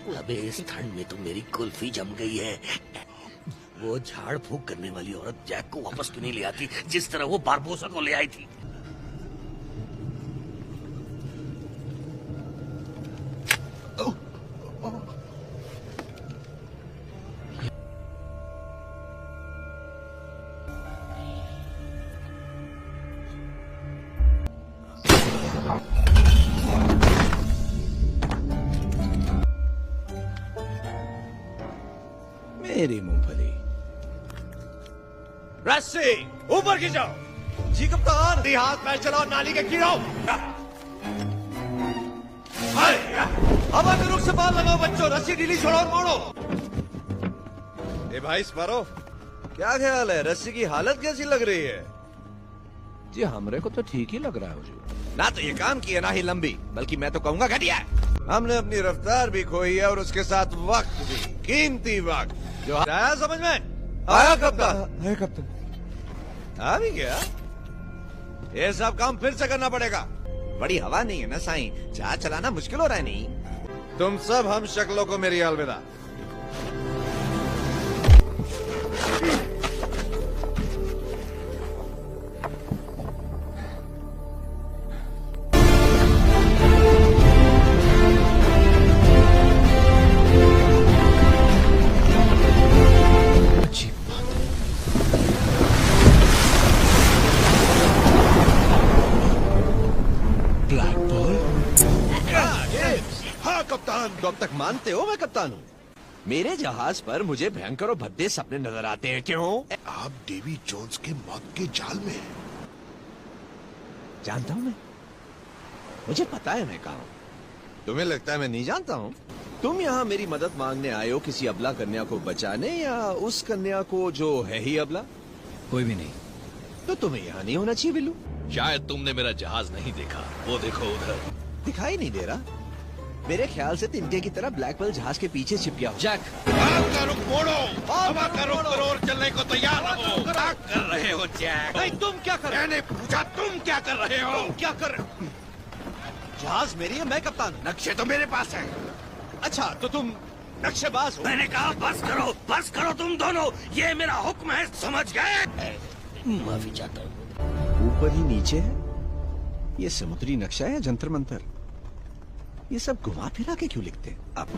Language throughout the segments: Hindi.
अबे इस ठंड में तो मेरी कुल्फी जम गई है। वो झाड़ फूक करने वाली औरत जैक को वापस क्यों नहीं ले आती जिस तरह वो बारबोसा को ले आई थी। मेरी मूंगफली। रस्सी ऊपर खींचो। जी कप्तान। हाथ पैर चलाओ, नाली के कीड़ों। हवा के रुख से बाल लगाओ बच्चों, रस्सी ढीली छोड़ो और मोड़ो। ए भाई स्पारो, क्या ख्याल है, रस्सी की हालत कैसी लग रही है? जी हमरे को तो ठीक ही लग रहा है हुजूर। ना तो ये काम की है ना ही लंबी, बल्कि मैं तो कहूंगा घटिया। हमने अपनी रफ्तार भी खोई है और उसके साथ वक्त भी, कीमती वक्त जो आया समझ में। आया कप्तान। है कप्तान। आ भी गया। ये सब काम फिर से करना पड़ेगा। बड़ी हवा नहीं है ना साईं, जहाज चलाना मुश्किल हो रहा है। नहीं तुम सब हम शक्लों को मेरी अलविदा। तो अब तक मानते हो मैं कप्तान हूँ? मेरे जहाज पर मुझे भयंकर और भद्दे सपने नजर आते हैं, क्यों? आप डेवी जोन्स के मौत के जाल में हैं। जानता हूँ मैं, मुझे पता है मैं कहाँ हूँ। तुम्हें लगता है मैं नहीं जानता हूँ? तुम यहाँ मेरी मदद मांगने आए हो किसी अबला कन्या को बचाने, या उस कन्या को जो है ही अबला? कोई भी नहीं। तो तुम्हें यहाँ नहीं होना चाहिए बिल्लू। शायद तुमने मेरा जहाज नहीं देखा, वो देखो उधर। दिखाई नहीं दे रहा? मेरे ख्याल से तिनके की तरह ब्लैक पर्ल जहाज के पीछे छिप गया हो। जैक, आग का रुख मोड़ो, हवा का रुख करो और चलने को तैयार रहो। क्या कर रहे हो जैक? नहीं, तुम क्या कर रहे हो? मैंने पूछा तुम क्या कर रहे हो? तुम क्या कर रहे हो? जहाज मेरी है, मैं कप्तान हूँ। नक्शे तो मेरे पास है। अच्छा तो तुम नक्शेबाज हो। मैंने कहा बस करो तुम दोनों, ये मेरा हुक्म है, समझ गए? माफी चाहता हूँ। ऊपर ही नीचे है, ये समुद्री नक्शा है जंतर मंतर? ये सब घुमा फिरा के क्यों लिखते हैं? अब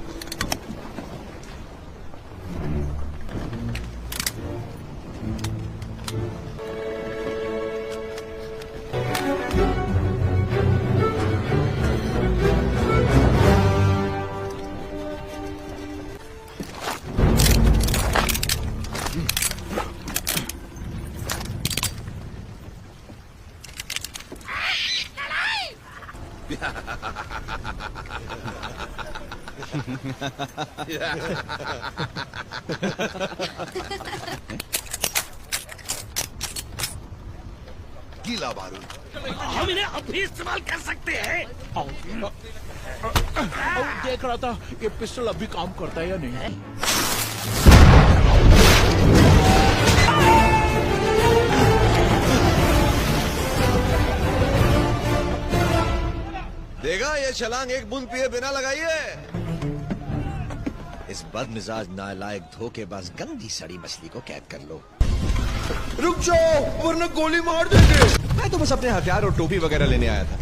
गीला बारूद। हम इन्हें अब भी इस्तेमाल कर सकते हैं। देख रहा था ये पिस्टल अभी काम करता है या नहीं। देखा, ये छलांग एक बूंद पिए बिना लगाइए। इस बदमिजाज नालायक धोखेबाज गंदी सड़ी मछली को कैद कर लो। रुक जाओ वरना गोली मार देंगे। मैं तो बस अपने हथियार और टोपी वगैरह लेने आया था।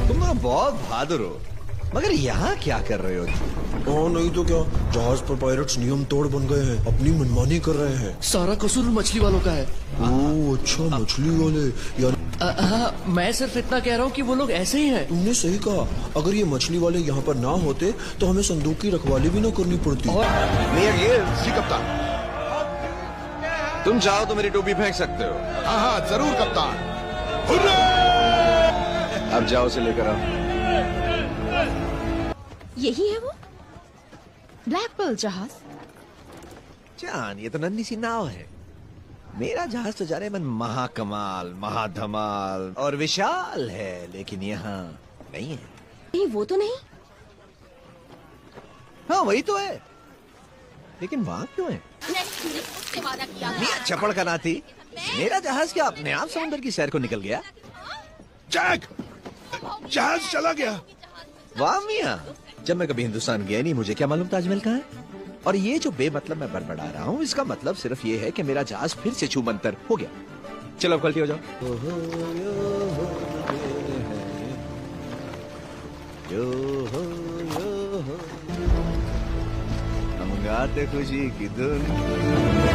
तुम तो बहुत बहादुर हो, मगर यहाँ क्या कर रहे हो? हाँ नहीं तो क्या, जहाज पर पायरेट्स नियम तोड़ बन गए हैं, अपनी मनमानी कर रहे हैं। सारा कसूर मछली वालों का है। ओह अच्छा, मछली वाले यार। हाँ, मैं सिर्फ इतना कह रहा हूँ कि वो लोग ऐसे ही हैं। तुमने सही कहा, अगर ये मछली वाले यहाँ पर ना होते तो हमें संदूक की रखवाली भी ना करनी पड़ती। जी कप्तान, तुम चाहो तो मेरी टोपी फेंक सकते हो। हाँ हाँ जरूर कप्तान। अब जाओ, उसे लेकर आओ। यही है वो ब्लैक पर्ल जहाज। जान, ये तो नन्ही सी नाव है। मेरा जहाज तो जाने मन महाकमाल, महाधमाल और विशाल है, लेकिन यहाँ नहीं है। नहीं, वो तो नहीं। हाँ वही तो है, लेकिन वहाँ क्यों है? मियां चपड़ का नाती, मेरा जहाज क्या अपने आप समुद्र की सैर को निकल गया? जैक, जहाज चला गया। वाह मियां, जब मैं कभी हिंदुस्तान गया नहीं, मुझे क्या मालूम ताजमहल कहाँ है। और ये जो बेमतलब मैं बड़बड़ा रहा हूँ, इसका मतलब सिर्फ ये है कि मेरा जहाज फिर से छूमंतर हो गया। चलो अब गलती हो जाओ। हम गाते खुशी की धुन।